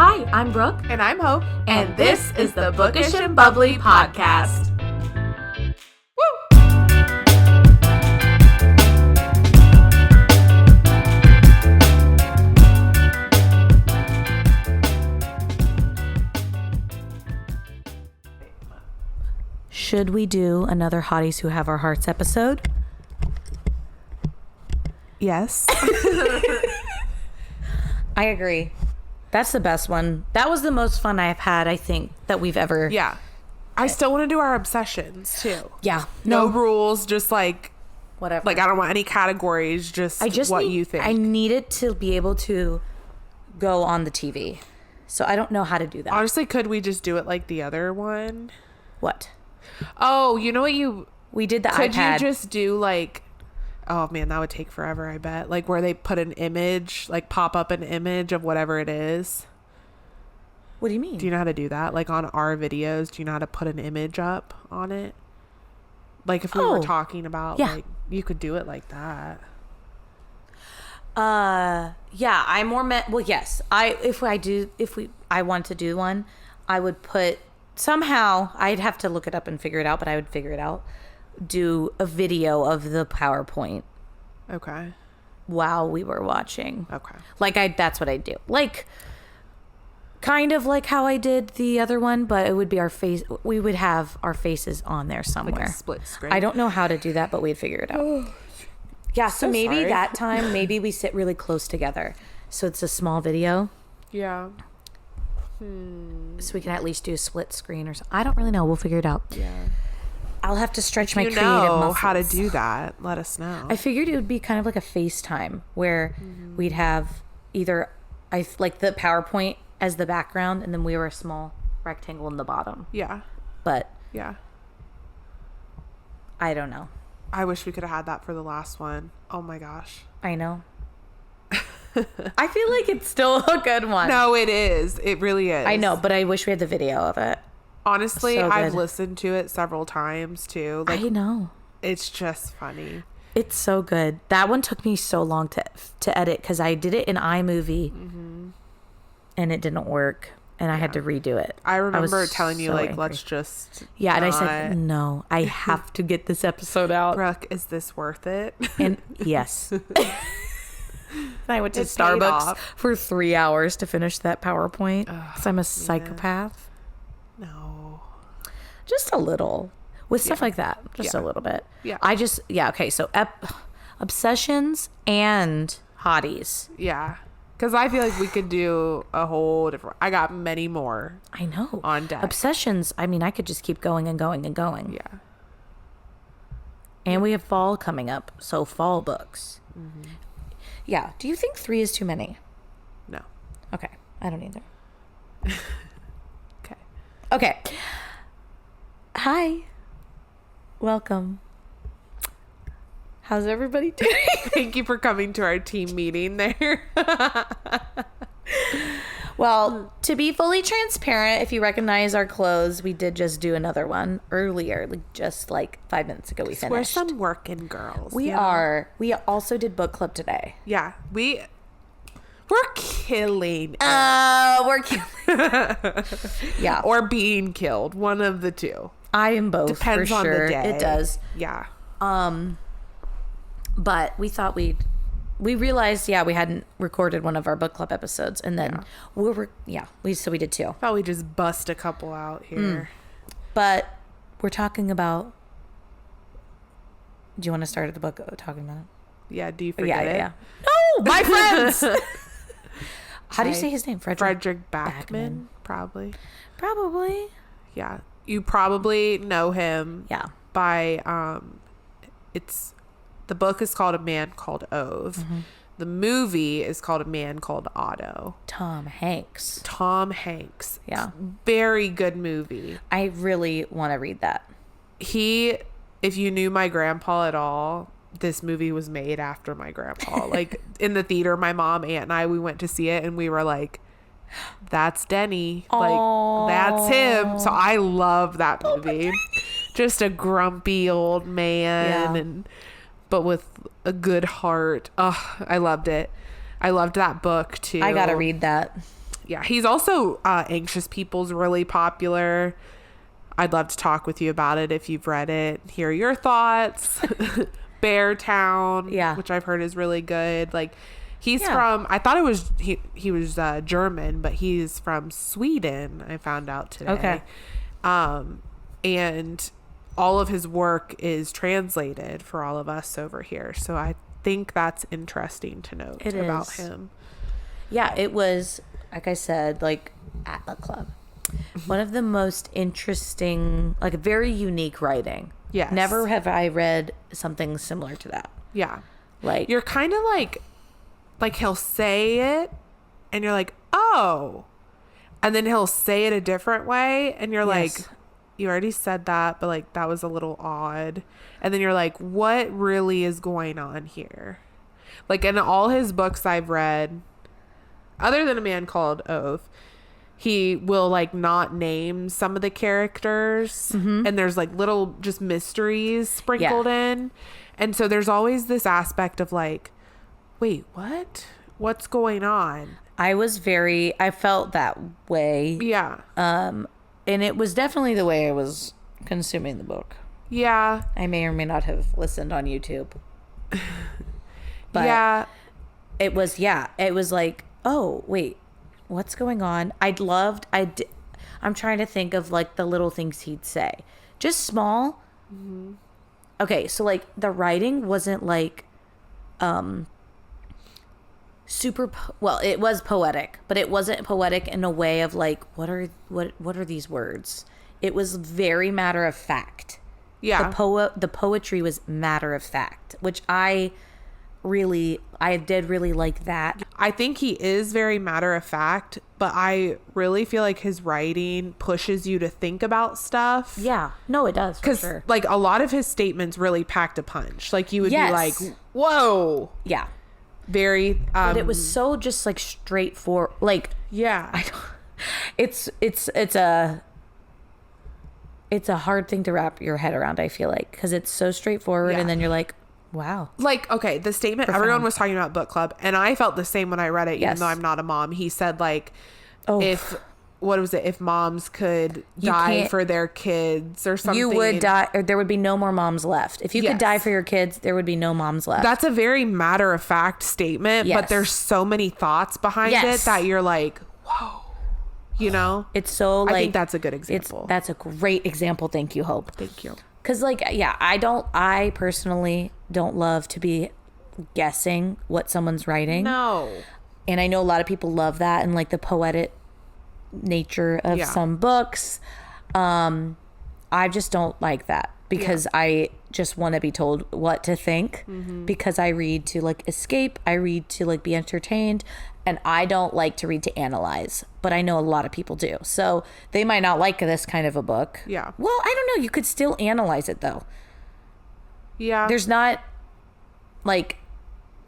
Hi, I'm Brooke. And I'm Hope. And this is the Bookish and Bubbly podcast. Should we do another Hotties Who Have Our Hearts episode? Yes. I agree. That's the best one. That was the most fun I've had, I think, that we've ever... Yeah. I still want to do our obsessions, too. Yeah. No rules, just like... Whatever. Like, I don't want any categories, just what you think. I needed to be able to go on the TV. So I don't know how to do that. Honestly, could we just do it like the other one? What? Oh, you know what We did the could iPad. you just do like... Oh, man, that would take forever, I bet. Like, where they put an image, like, pop up an image of whatever it is. What do you mean? Do you know how to do that? Like, on our videos, do you know how to put an image up on it? Like, if we were talking about, like, you could do it like that. Yeah, I more meant... Well, yes. I want to do one, I would put... Somehow, I'd have to look it up and figure it out, but I would figure it out. Do a video of the PowerPoint. Okay. While we were watching. Okay. Like, that's what I do. Like, kind of like how I did the other one, but it would be our face. We would have our faces on there somewhere. Like a split screen. I don't know how to do that, but we'd figure it out. Yeah, so maybe sorry. that time, maybe we sit really close together. So it's a small video. Yeah. So we can at least do a split screen or something. I don't really know. We'll figure it out. Yeah. I'll have to stretch my creative know muscles. how to do that, let us know. I figured it would be kind of like a FaceTime where we'd have either like the PowerPoint as the background and then we were a small rectangle in the bottom. Yeah. But yeah. I don't know. I wish we could have had that for the last one. Oh my gosh. I know. I feel like it's still a good one. No, it is. It really is. I know, but I wish we had the video of it. Honestly, So I've good. listened to it several times too. Like, I know. It's just funny. It's so good. That one took me so long to edit because I did it in iMovie and it didn't work and I had to redo it. I remember telling you, so like, angry. let's just... Yeah, and I said, no, I have to get this episode out. Brooke, is this worth it? And yes. And I went to It paid Starbucks off. for 3 hours to finish that PowerPoint because I'm a psychopath. No. Just a little. With stuff like that. Just a little bit. Yeah. Okay, so obsessions and hotties. Yeah. Because I feel like we could do a whole different... I got many more. I know. On deck. Obsessions, I mean, I could just keep going and going and going. Yeah. And we have fall coming up, so fall books. Yeah. Do you think 3 is too many? No. Okay. I don't either. Okay. Okay. Hi. Welcome. How's everybody doing? Thank you for coming to our team meeting there. Well, to be fully transparent, if you recognize our clothes, we did just do another one earlier, just like 5 minutes ago we finished. We're some working girls. We are. We also did book club today. Yeah. We're killing it. We're killing. Yeah. Or being killed. One of the two. I am both. Depends for on sure. the day. It does. Yeah. But we thought we realized, we hadn't recorded one of our book club episodes, and then so we did 2. Thought we just bust a couple out here. But we're talking about. Do you want to start at the book talking about it? Yeah. Do you forget it? Yeah. No, my friends. How do you say his name? Fredrik Backman. Probably. Probably. Yeah. You probably know him. Yeah. By the book is called A Man Called Ove. The movie is called A Man Called Otto. Tom Hanks. Yeah. Very good movie. I really want to read that. If you knew my grandpa at all, this movie was made after my grandpa. Like, in the theater, my mom, aunt, and I, we went to see it, and we were like, that's Denny. Aww. Like, that's him. So I love that movie. Just a grumpy old man, but with a good heart. Oh, I loved it. I loved that book too. I gotta read that. Yeah, he's also Anxious People's really popular. I'd love to talk with you about it if you've read it. Hear your thoughts. Bear Town, Yeah. which I've heard is really good. Like, he's Yeah. from, I thought it was, he was German, but he's from Sweden, I found out today. Okay. And all of his work is translated for all of us over here. So I think that's interesting to note about him. Yeah, it was, like I said, like at the club. One of the most interesting, like very unique writing. Yes. Never have I read something similar to that. Yeah. Like, You're kind of like he'll say it and you're like, oh. And then he'll say it a different way and you're Yes. like, you already said that, but like that was a little odd. And then you're like, what really is going on here? Like in all his books I've read, other than A Man Called Oath, he will like not name some of the characters, and there's like little just mysteries sprinkled in. And so there's always this aspect of like, wait, what's going on? I felt that way. Yeah. And it was definitely the way I was consuming the book. Yeah. I may or may not have listened on YouTube. But yeah. it was like, oh, wait, what's going on? I'm trying to think of like the little things he'd say. Just small. Mm-hmm. Okay, so like the writing wasn't like well, it was poetic, but it wasn't poetic in a way of like what are these words? It was very matter of fact. Yeah. The poetry was matter of fact, which I did really like that. I think he is very matter of fact, but I really feel like his writing pushes you to think about stuff. Yeah. No, it does. Because sure. like a lot of his statements really packed a punch. Like you would Yes. be like, whoa. Yeah. Very. But it was so just like straightforward. Like, yeah. it's a hard thing to wrap your head around, I feel like, because it's so straightforward. Yeah. And then you're like, wow. Like, okay, the statement, Profound. everyone was talking about book club, and I felt the same when I read it, Yes. even though I'm not a mom. He said, like, Oh. if moms could die can't- for their kids or something. You would die, or there would be no more moms left. If you could Yes. die for your kids, there would be no moms left. That's a very matter of fact statement, Yes. but there's so many thoughts behind Yes. it that you're like, whoa, you know? It's so like, I think that's a good example. That's a great example. Thank you, Hope. Thank you. Because like, yeah, I personally don't love to be guessing what someone's writing. No. And I know a lot of people love that and like the poetic nature of Yeah. some books. I just don't like that because I just want to be told what to think because I read to like escape. I read to like be entertained, and I don't like to read to analyze, but I know a lot of people do. So they might not like this kind of a book. Yeah. Well, I don't know. You could still analyze it though. Yeah. There's not like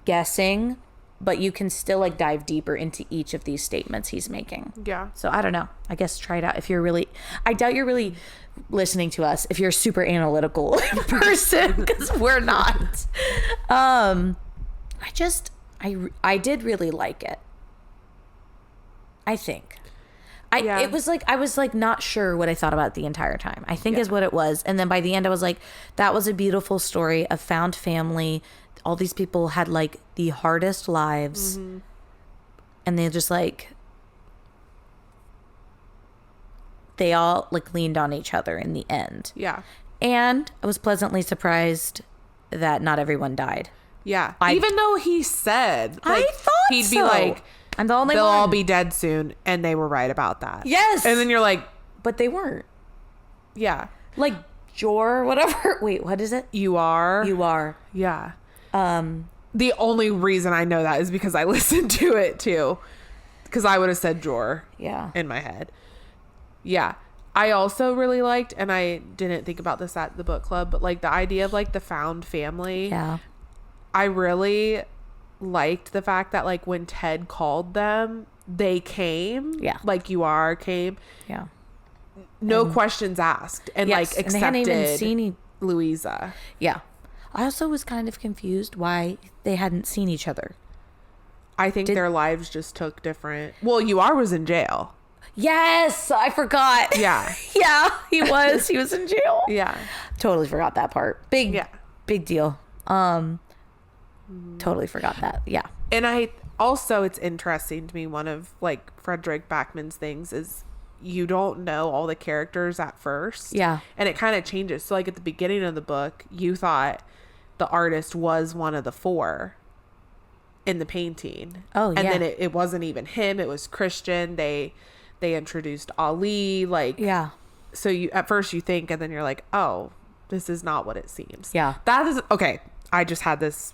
guessing, but you can still like dive deeper into each of these statements he's making. Yeah. So I don't know. I guess try it out if you're really, I doubt you're really listening to us if you're a super analytical person, because we're not. I did really like it. I think. It was like, I was like not sure what I thought about it the entire time, I think is what it was. And then by the end I was like, that was a beautiful story of found family. All these people had like the hardest lives, and they just like, they all like leaned on each other in the end. Yeah. And I was pleasantly surprised that not everyone died. Yeah. Even though he said, like, I thought he'd be so. like, I'm the only they'll one. all be dead soon, and they were right about that. Yes. And then you're like, But they weren't. yeah. Like Jor, whatever. Wait, what is it? You are. You are. Yeah. The only reason I know that is because I listened to it too, because I would have said Jor. Yeah. In my head. Yeah. I also really liked, and I didn't think about this at the book club, but like the idea of like the found family. Yeah. I really liked the fact that like when Ted called them, they came. Yeah. Like you are came. Yeah. No questions asked, and Yes, like and they accepted hadn't even seen Louisa. Yeah. I also was kind of confused why they hadn't seen each other. I think their lives just took different. Well, UR was in jail. Yes, I forgot. Yeah. Yeah, he was. He was in jail. Yeah. Totally forgot that part. Big deal. Totally forgot that. Yeah. And it's interesting to me, one of like Fredrik Backman's things is you don't know all the characters at first. Yeah. And it kind of changes. So like at the beginning of the book, you thought the artist was one of the 4 in the painting. Oh, yeah. And then it wasn't even him. It was Christian. They introduced Ali. Like, yeah. So at first you think, and then you're like, oh, this is not what it seems. Yeah. That is, okay. I just had this.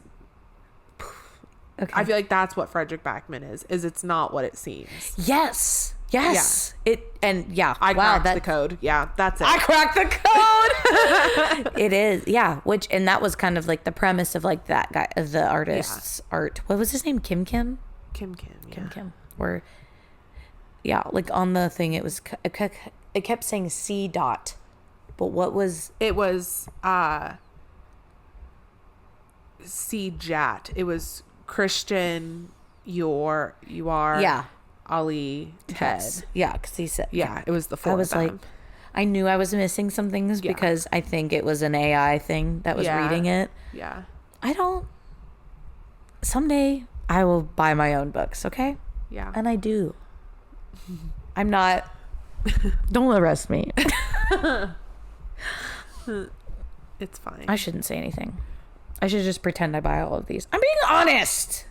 Okay. I feel like that's what Fredrik Backman is it's not what it seems. Yes. Yes. Yeah. I cracked the code. Yeah, that's it. I cracked the code. It is. Yeah. And that was kind of like the premise of like that guy, the artist's art. What was his name? Kim. Yeah. Kim. Or, yeah, like on the thing, it was, it kept saying C dot, but what was? It was, C Jat. It was Christian, you are. Yeah. Ali, Ted. Yes. Yeah, because he said. Yeah, it was the 4 I was of them. like, I knew I was missing some things because I think it was an AI thing that was reading it. Yeah. Someday I will buy my own books, okay? Yeah. And I do. I'm not. Don't arrest me. It's fine. I shouldn't say anything. I should just pretend I buy all of these. I'm being honest.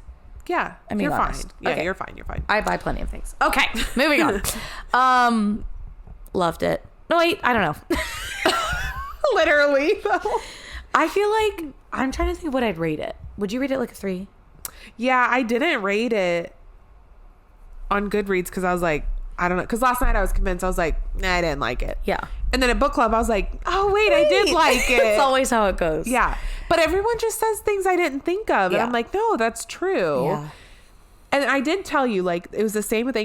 Yeah, you're honest. Fine. Yeah, okay. You're fine. I buy plenty of things. Okay, moving on. Loved it. No, wait, I don't know. Literally, though. I feel like I'm trying to think of what I'd rate it. Would you rate it like a 3? Yeah, I didn't rate it on Goodreads because I was like, I don't know. Because last night I was convinced. I was like, nah, I didn't like it. Yeah. And then at book club, I was like, oh, wait. I did like it. It's always how it goes. Yeah. But everyone just says things I didn't think of. And I'm like, no, that's true. Yeah. And I did tell you, like, it was the same with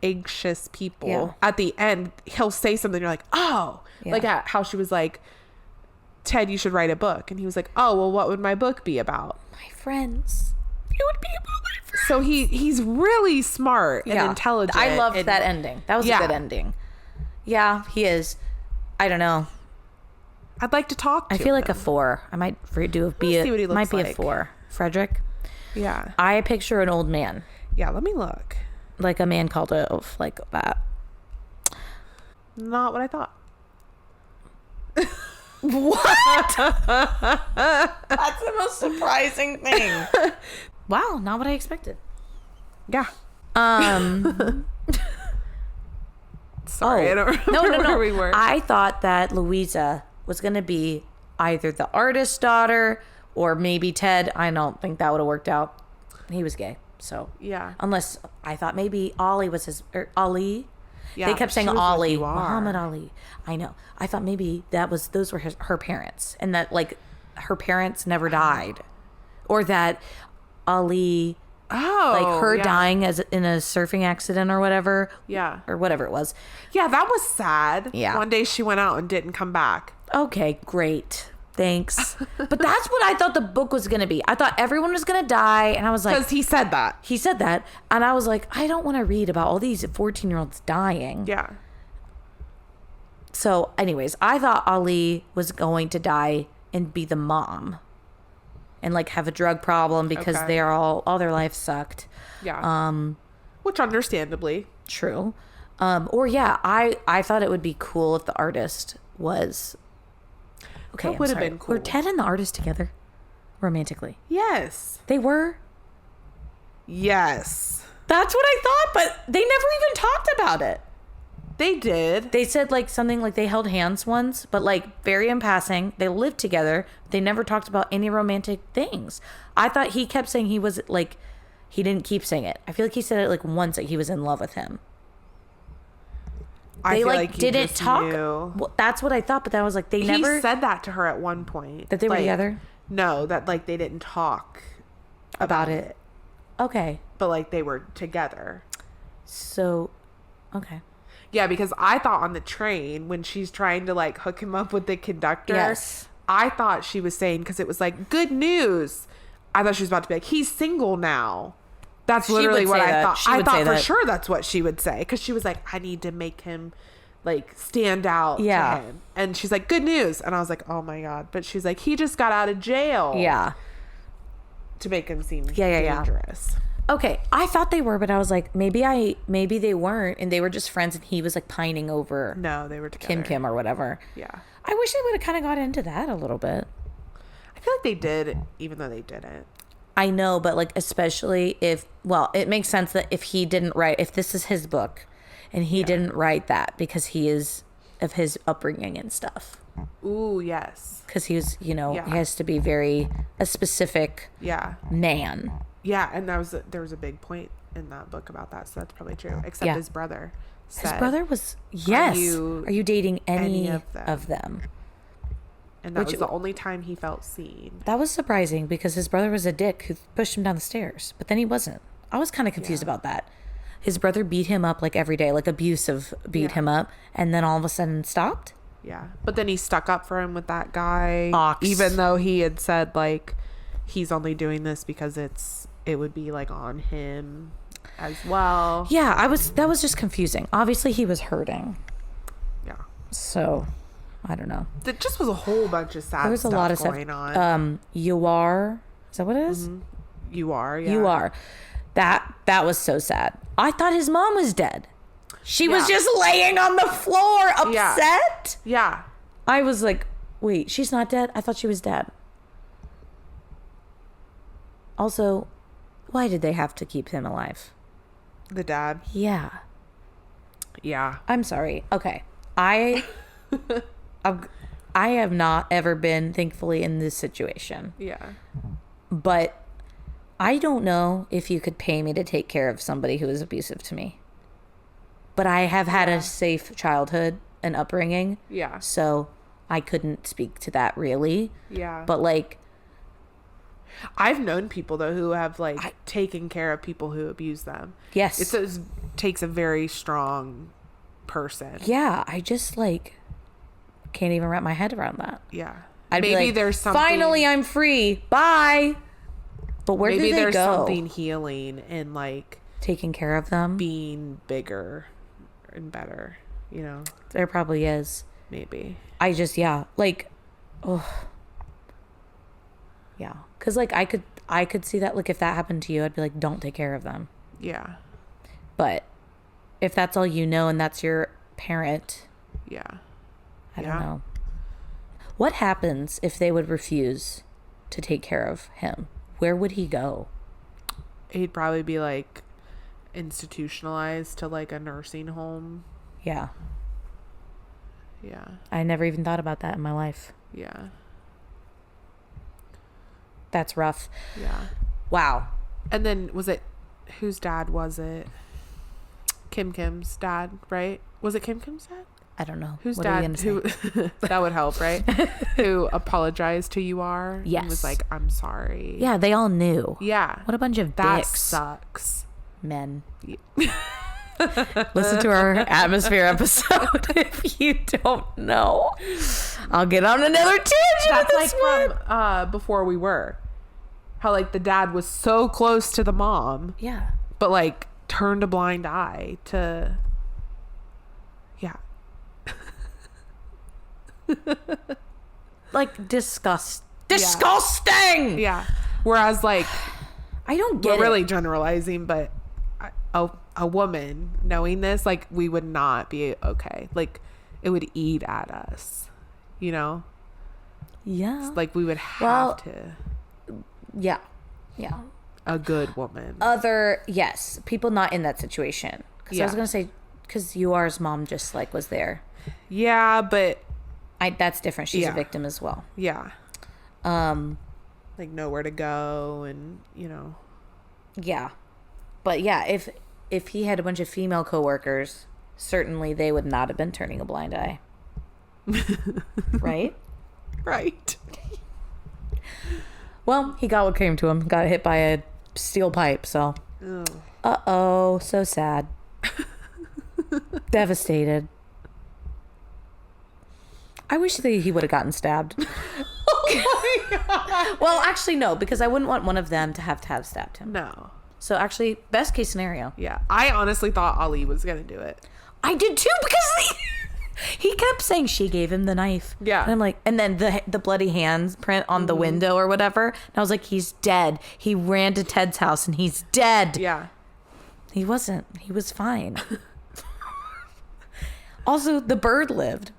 anxious people. Yeah. At the end, he'll say something. You're like, oh. Yeah. Like how she was like, Ted, you should write a book. And he was like, oh, well, what would my book be about? My friends. It would be about my friends. So he's really smart and intelligent. I loved that ending. That was a good ending. Yeah, he is. I don't know. I'd like to talk to I feel him. like a 4. I might see what he looks like. A 4. Fredrik. Yeah. I picture an old man. Yeah, let me look. Like a man called Ove, like that. Not what I thought. What? That's the most surprising thing. Wow, not what I expected. Yeah. Sorry, I don't remember where we were. I thought that Louisa was going to be either the artist's daughter or maybe Ted. I don't think that would have worked out. He was gay, so yeah. Unless I thought maybe Ollie was his Ali. Yeah, they kept saying Ali, like Muhammad Ali. I know. I thought maybe those were her parents, and that like her parents never died, or that Ali. Like her dying as in a surfing accident or whatever. Yeah. Or whatever it was. Yeah, that was sad. Yeah. One day she went out and didn't come back. Okay, great. Thanks. But that's what I thought the book was going to be. I thought everyone was going to die. And I was like... Because he said that. He said that. And I was like, I don't want to read about all these 14-year-olds dying. Yeah. So anyways, I thought Ali was going to die and be the mom. And like have a drug problem because they're all their life sucked. Yeah. Which understandably. True. I thought it would be cool if the artist was. Okay, that would have been cool. Were Ted and the artist together romantically? Yes. They were? Yes. That's what I thought, but they never even talked about it. They did. They said like something like they held hands once, but like very in passing. They lived together. They never talked about any romantic things. I thought he kept saying he was like, he didn't keep saying it. I feel like he said it like once that he was in love with him. I feel like didn't talk. Well, that's what I thought, but then I was like, they never. He said that to her at one point. That they were together? No, that like they didn't talk about it. Okay. But like they were together. So, okay. Yeah, because I thought on the train when she's trying to like hook him up with the conductor. Yes. I thought she was saying, because it was like, good news. I thought she was about to be like, he's single now. That's She literally would what say I that. thought. She I would thought say for that. sure that's what she would say. Because she was like, I need to make him like stand out Yeah. to him. And she's like, good news. And I was like, oh my God. But she's like, he just got out of jail. Yeah. To make him seem Yeah. dangerous. Okay, I thought they were, but I was like, maybe they weren't, and they were just friends, and he was like pining over No, they were together. Kim or whatever. Yeah. I wish they would have kind of got into that a little bit. I feel like they did, even though they didn't. I know, but like especially if, well, it makes sense that if he didn't write, if this is his book, and he didn't write that because he is of his upbringing and stuff. Ooh, yes. Because he was, he Yeah. has to be a specific Yeah. man. Yeah, and there was a big point in that book about that, so that's probably true. Except Yeah. his brother said, His brother was, yes. Are you dating any of of them? and that was the only time he felt seen. That was surprising because his brother was a dick who pushed him down the stairs, but then he wasn't. I was kind of confused about that. His brother beat him up like every day, like abusive beat him up, and then all of a sudden stopped. Yeah, but then he stuck up for him with that guy, Ox. even though he had said like he's only doing this because it would be like on him as well. Yeah, that was just confusing. Obviously he was hurting. Yeah. So, I don't know. There just was a whole bunch of sad There was stuff a lot of going stuff. on. You are, is that what it is? You are, yeah. You are. That was so sad. I thought his mom was dead. She was just laying on the floor, upset. Yeah. I was like, wait, she's not dead? I thought she was dead. Also, why did they have to keep him alive? The dad. Yeah. Yeah. I'm sorry. Okay. I have not ever been, thankfully, in this situation. Yeah. But I don't know if you could pay me to take care of somebody who is abusive to me. But I have had a safe childhood and upbringing. Yeah. So I couldn't speak to that really. Yeah. But like, I've known people though who have like taken care of people who abuse them. yes. It takes a very strong person. Yeah. I just like can't even wrap my head around that. Yeah. I'd be Maybe like, there's something. finally I'm free. Bye. But where Maybe did they there's go? something healing in like Taking care of them? being bigger and better, you know. There probably is. Maybe. I just, like, oh, yeah. Because, like, I could see that, like, if that happened to you, I'd be like, don't take care of them. Yeah. But if that's all you know and that's your parent, Yeah. I don't know. What happens if they would refuse to take care of him? Where would he go? He'd probably be like institutionalized to like a nursing home. Yeah. Yeah. I never even thought about that in my life. Yeah. That's rough. Yeah. Wow. And then whose dad was it? Kim's dad, right? Was it Kim's dad? I don't know. Whose What are you dad? gonna say? Who? That would help, right? Who apologized to you are? Yes. And was like, I'm sorry. Yeah, they all knew. Yeah. What a bunch of That dicks. sucks. Men. Listen to our atmosphere episode if you don't know. I'll get on another tangent. That's with like this one. from Before We Were. How like the dad was so close to the mom, Yeah. but like turned a blind eye to. Yeah. Like disgusting. Yeah. Whereas like I don't get we're it. really generalizing, but a woman knowing this, like we would not be okay. Like it would eat at us, you know? Yeah. Like we would have to. Yeah. Yeah. A good woman. Yes, people not in that situation. Because I was Yeah. gonna say, because Yuar's mom just like was there. Yeah, but That's different. She's a Yeah. victim as well. yeah. Like nowhere to go, and you know. Yeah, but yeah, if he had a bunch of female coworkers, certainly they would not have been turning a blind eye. Right? Right. Well, he got what came to him. Got hit by a steel pipe, so. Ugh. Uh-oh, so sad. Devastated. I wish that he would have gotten stabbed. Oh my God. Well, actually, no, because I wouldn't want one of them to have stabbed him. No. So actually, best case scenario. Yeah. I honestly thought Ali was going to do it. I did too, because he kept saying she gave him the knife. Yeah. And I'm like, and then the bloody hands print on the window or whatever. And I was like, he's dead. He ran to Ted's house and he's dead. Yeah. He wasn't. He was fine. Also, the bird lived.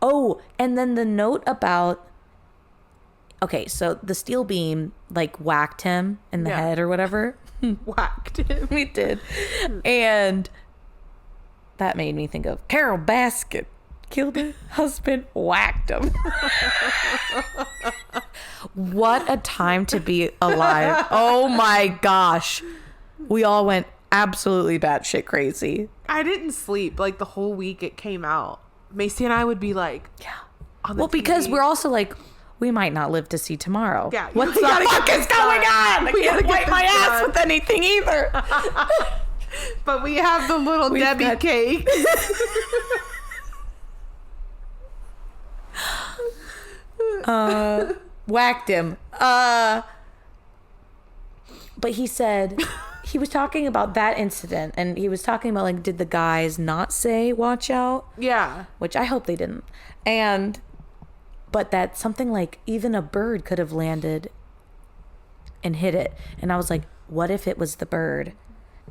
Oh, and then the note about... Okay, so the steel beam, like, whacked him in the head or whatever. Whacked him. We did. And that made me think of Carol Baskin. Killed her husband, whacked him. What a time to be alive. Oh my gosh. We all went absolutely batshit crazy. I didn't sleep like the whole week it came out. Macy and I would be like, on the Well, because TV. we're also like, we might not live to see tomorrow. Yeah, What we the gotta fuck get is this going done. on? I We can't gotta get wipe my this ass done. with anything either. But we have the little We've Debbie got- cake. Whacked him. But he said, he was talking about that incident, and he was talking about, like, did the guys not say watch out? Yeah. Which I hope they didn't. But that something like even a bird could have landed and hit it. And I was like, what if it was the bird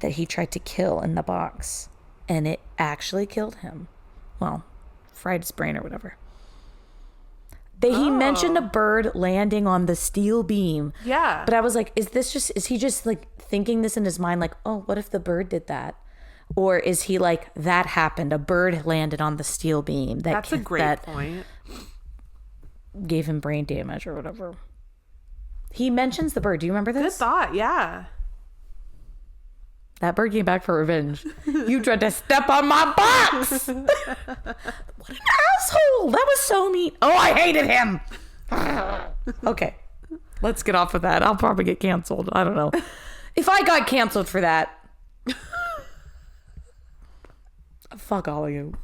that he tried to kill in the box and it actually killed him? Well, fried his brain or whatever. He mentioned a bird landing on the steel beam. Yeah. But I was like, is he just like thinking this in his mind? Like, oh, what if the bird did that? Or is he like, that happened, a bird landed on the steel beam. That's a great point. Gave him brain damage or whatever. He mentions the bird. Do you remember Good this? thought. Yeah. That bird came back for revenge. You tried to step on my box. What an asshole. That was so mean. Oh, I hated him. Okay. Let's get off of that. I'll probably get canceled. I don't know. If I got canceled for that, fuck all of you.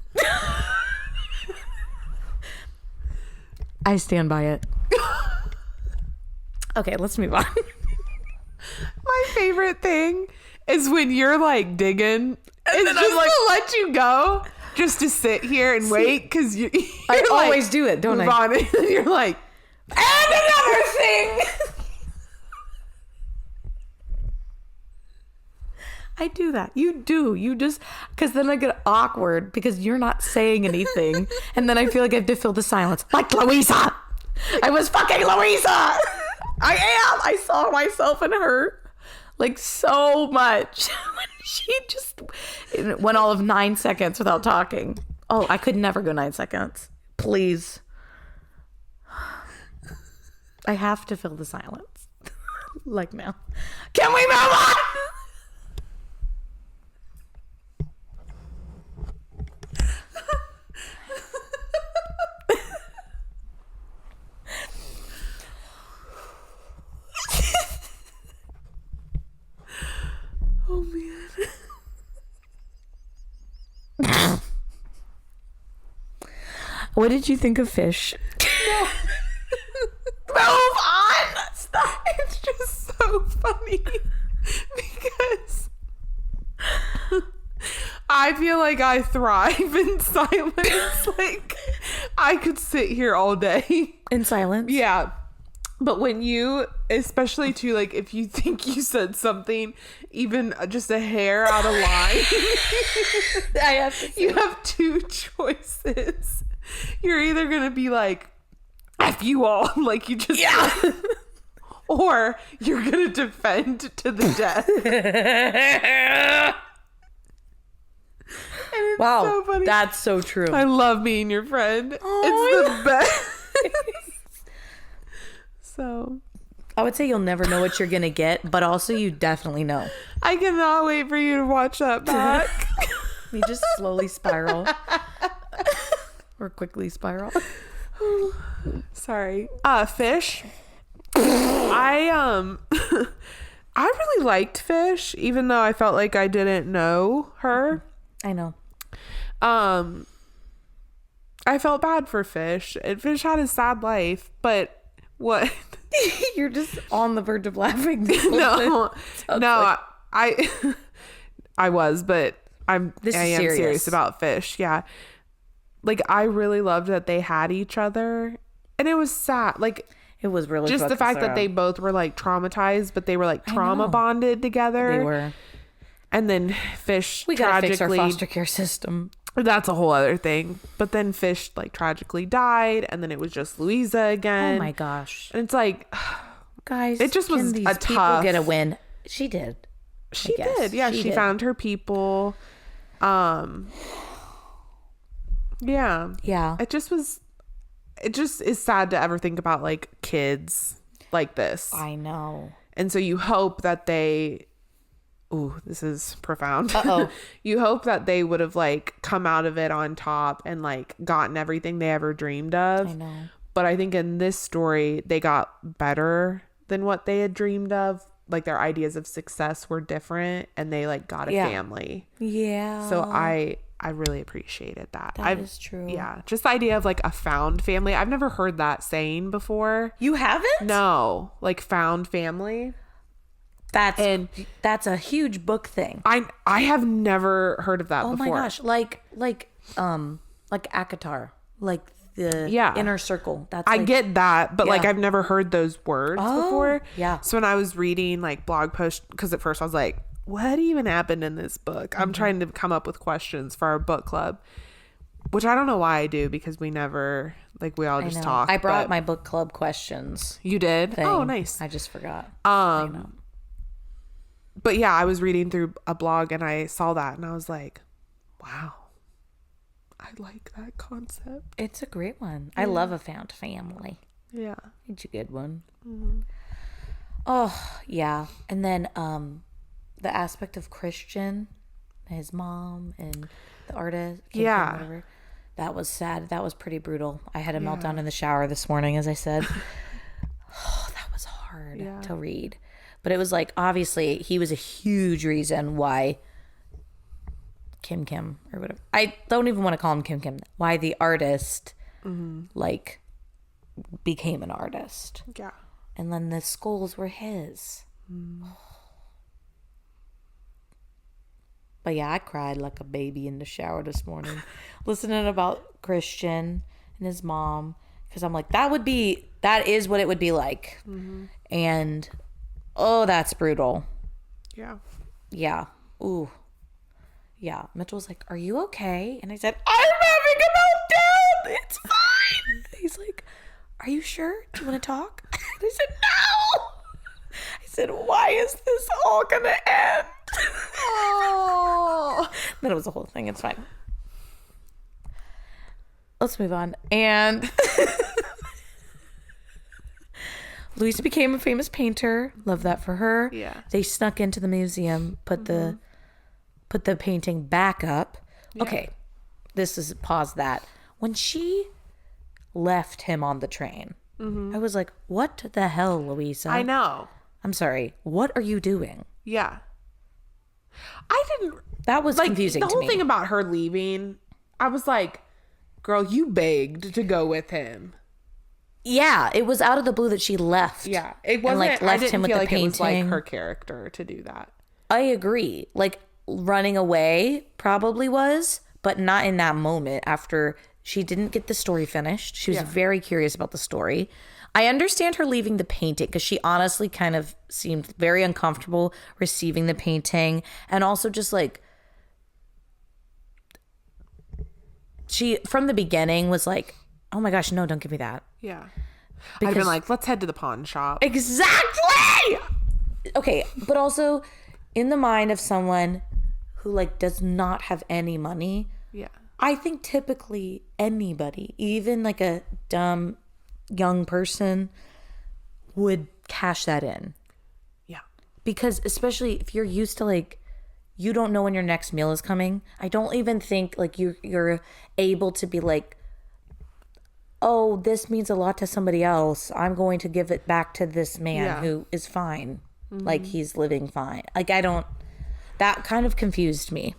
I stand by it. Okay, let's move on. My favorite thing is when you're like digging, it's then just I'm like- to let you go, just to sit here and wait, because you're I like, always do it, don't move I? on, and you're like, And another thing. I do that. You do. You just, because then I get awkward because you're not saying anything. And then I feel like I have to fill the silence. Like Louisa. I was fucking Louisa. I am. I saw myself in her like so much. When she just it went all of 9 seconds without talking. Oh, I could never go 9 seconds. Please. I have to fill the silence. Like now. Can we move on? oh man. What did you think of fish? Move on. Stop. It's just so funny because I feel like I thrive in silence. Like I could sit here all day. In silence. Yeah. But when you, especially too, like if you think you said something even just a hair out of line, I have to you have two choices. You're either going to be like, F you all, like you just said, or you're going to defend to the death. Wow, so funny. that's so true. I love being your friend. Oh, It's the best. So I would say you'll never know what you're gonna get, but also you definitely know. I cannot wait for you to watch that back. You just slowly spiral. Or quickly spiral. Sorry. Fish. I I really liked Fish, even though I felt like I didn't know her. I know. I felt bad for Fish. And Fish had a sad life, but What? You're just on the verge of laughing. No, I I was, but I am serious about fish. Yeah. Like, I really loved that they had each other, and it was sad. Like, it was really just the fact that they both were like traumatized, but they were like trauma bonded together. They were. And then Fish we gotta fix our foster care system. That's a whole other thing. But then Fish like tragically died, and then it was just Louisa again. Oh my gosh! And it's like, guys, it just was these a people tough. get a win. She did. She did. Yeah, she found her people. Yeah. Yeah. It just is sad to ever think about like kids like this. I know. And so you hope that this is profound. Uh-oh. You hope that they would have like come out of it on top and like gotten everything they ever dreamed of. I know. But I think in this story, they got better than what they had dreamed of. Like, their ideas of success were different, and they like got a family. Yeah. So I really appreciated that. That is true. Yeah. Just the idea of like a found family. I've never heard that saying before. You haven't? No. Like, found family. That's a huge book thing. I have never heard of that before. Oh my gosh. Like ACOTAR. Like the inner circle. That's I get that, but like I've never heard those words before. Yeah. So when I was reading like blog posts, because at first I was like, what even happened in this book? I'm trying to come up with questions for our book club, which I don't know why I do, because we never, like, we all just talk. I brought my book club questions. You did? Thing. Oh, nice. I just forgot. But yeah, I was reading through a blog and I saw that and I was like, wow, I like that concept. It's a great one. Yeah. I love a found family. Yeah. It's a good one. Mm-hmm. Oh, yeah. And then the aspect of Christian, his mom, and the artist. Yeah. Whatever, that was sad. That was pretty brutal. I had a meltdown in the shower this morning, as I said. Oh, that was hard to read. But it was like, obviously, he was a huge reason why Kim or whatever. I don't even want to call him Kim. Why the artist, like, became an artist. Yeah. And then the skulls were his. But yeah, I cried like a baby in the shower this morning, listening about Christian and his mom. Because I'm like, that is what it would be like. And... oh, that's brutal. Yeah. Yeah. Ooh. Yeah. Mitchell was like, are you okay? And I said, I'm having a meltdown. It's fine. He's like, are you sure? Do you want to talk? And I said, no. I said, why is this all going to end? Oh. Then it was a whole thing. It's fine. Let's move on. And... Louisa became a famous painter. Love that for her. Yeah. They snuck into the museum, put the painting back up. Yeah. Okay. Pause that. When she left him on the train, I was like, what the hell, Louisa? I know. I'm sorry. What are you doing? Yeah. That was confusing to me. The whole thing about her leaving, I was like, girl, you begged to go with him. Yeah, it was out of the blue that she left. Yeah, it wasn't. And, like, left him with the painting. It was like her character to do that. I agree. Like, running away probably was, but not in that moment. After she didn't get the story finished, she was very curious about the story. I understand her leaving the painting because she honestly kind of seemed very uncomfortable receiving the painting, and also just like she from the beginning was like, oh my gosh, no, don't give me that. Yeah. I'd been like, let's head to the pawn shop. Exactly! Okay, but also in the mind of someone who like does not have any money. Yeah. I think typically anybody, even like a dumb young person, would cash that in. Yeah. Because especially if you're used to like, you don't know when your next meal is coming. I don't even think like you're able to be like, oh, this means a lot to somebody else. I'm going to give it back to this man who is fine. Like, he's living fine. Like, that kind of confused me.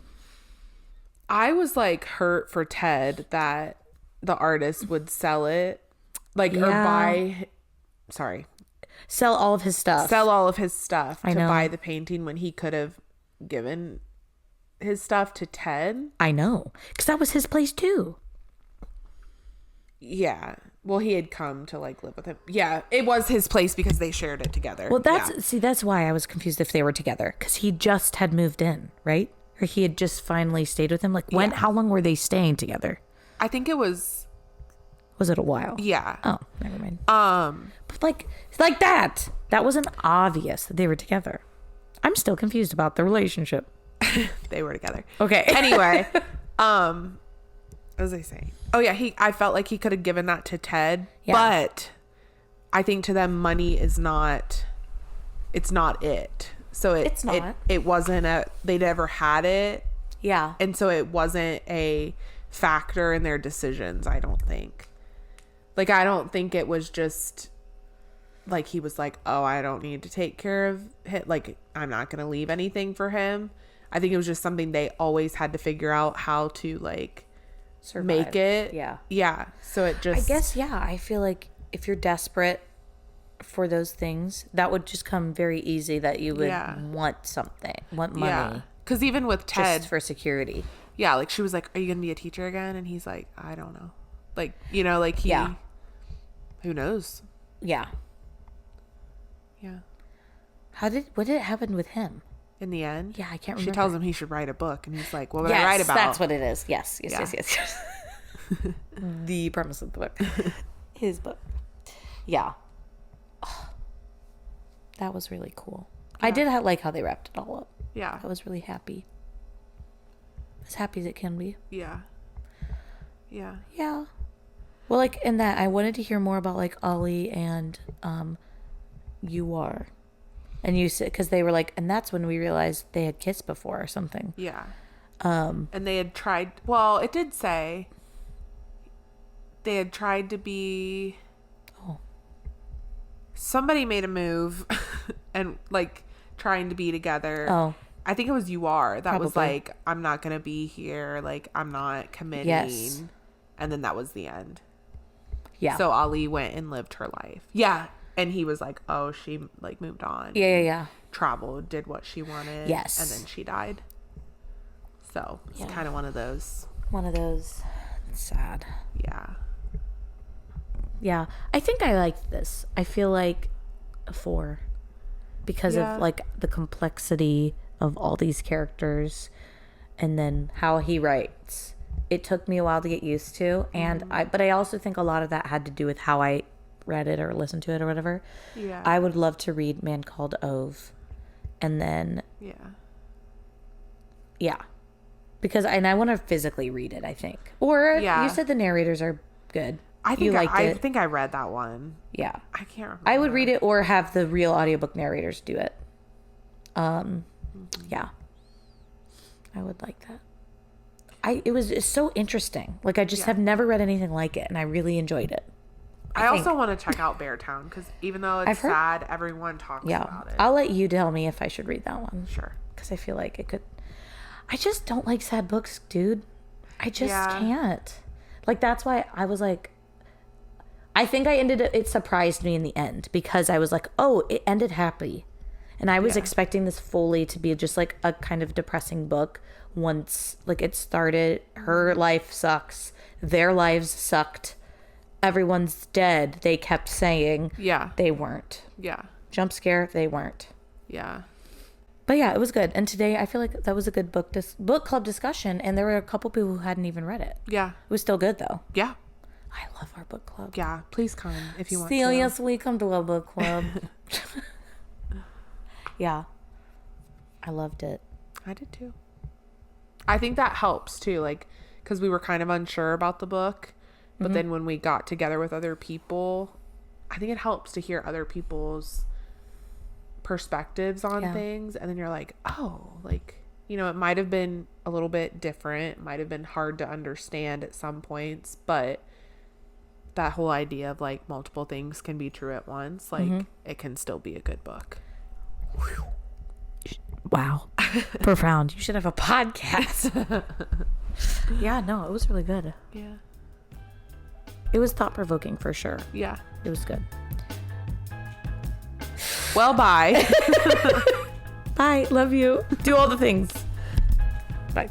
I was like hurt for Ted that the artist would sell it, like, or buy sorry. Sell all of his stuff. Sell all of his stuff I to know. buy the painting when he could have given his stuff to Ted. I know. Because that was his place too. Yeah. Well, he had come to like live with him. Yeah. It was his place because they shared it together. Well, Yeah. that's why I was confused if they were together. Because he just had moved in, right? Or he had just finally stayed with him. Like when? Yeah. How long were they staying together? I think it was. Was it a while? Yeah. Oh, never mind. But like that. That wasn't obvious that they were together. I'm still confused about the relationship. They were together. Okay. Anyway, what was I saying? Oh yeah, I felt like he could have given that to Ted, Yeah. but I think to them money is not. It's not it. So It's not. It wasn't they never had it, Yeah. and so it wasn't a factor in their decisions. I don't think. Like I don't think it was just. Like he was like, oh, I don't need to take care of him. Like I'm not gonna leave anything for him. I think it was just something they always had to figure out how to like Survive. make it. Yeah. Yeah. So it just. I guess, yeah. I feel like if you're desperate for those things, that would just come very easy that you would want something, want money. Yeah. Because even with Ted. Just for security. Yeah. Like she was like, are you going to be a teacher again? And he's like, I don't know. Like, you know, like he. Yeah. Who knows? Yeah. Yeah. What did it happen with him? In the end. Yeah, I can't remember. She tells him he should write a book. And he's like, what would I write about? That's what it is. Yes. Yeah. Yes. The premise of the book. His book. Yeah. Oh, that was really cool. Yeah. I did like how they wrapped it all up. Yeah. I was really happy. As happy as it can be. Yeah. Yeah. Yeah. Well, like in that, I wanted to hear more about like Ollie and you are. And you said, because they were like, and that's when we realized they had kissed before or something. Yeah. And they had tried, well, it did say they had tried to be, somebody made a move and like trying to be together. Oh. I think it was you are. That was Probably. like, I'm not going to be here. Like, I'm not committing. Yes. And then that was the end. Yeah. So Ali went and lived her life. Yeah. And he was like, oh, she like moved on. Yeah. Traveled, did what she wanted. Yes. And then she died. So it's Yeah. kind of one of those. It's sad. Yeah. Yeah. I think I liked this. I feel like a 4 because Yeah. of like the complexity of all these characters and then how he writes. It took me a while to get used to, and but I also think a lot of that had to do with how I read it or listened to it or whatever. Yeah. I would love to read Man Called Ove, and then Yeah. because I want to physically read it. I think, or Yeah. you said the narrators are good. I think you liked I it. think I read that one. Yeah, I can't remember. I would read it or have the real audiobook narrators do it. Yeah, I would like that. It's so interesting. Like I just have never read anything like it, and I really enjoyed it. I also want to check out Beartown because even though it's I've heard- sad, everyone talks about it. I'll let you tell me if I should read that one. Sure. Because I feel like it could. I just don't like sad books, dude. I just can't. Like that's why I was like. I think it surprised me in the end because I was like, oh, it ended happy. And I was expecting this fully to be just like a kind of depressing book once like it started. Her life sucks. Their lives sucked. Everyone's dead. They kept saying. Yeah. They weren't. Yeah. Jump scare. They weren't. Yeah. But yeah, it was good. And today I feel like that was a good book club discussion. And there were a couple people who hadn't even read it. Yeah. It was still good though. Yeah. I love our book club. Yeah. Please come if you want Celia, to. we come to a book club. Yeah. I loved it. I did too. I think that helps too, like, because we were kind of unsure about the book, but then when we got together with other people, I think it helps to hear other people's perspectives on things, and then you're like, oh, like, you know, it might have been a little bit different, it might have been hard to understand at some points, but that whole idea of like multiple things can be true at once, like it can still be a good book. Wow. Profound. You should have a podcast. Yeah, no, it was really good. Yeah. It was thought-provoking for sure. Yeah. It was good. Well, bye. Bye. Love you. Do all the things. Bye.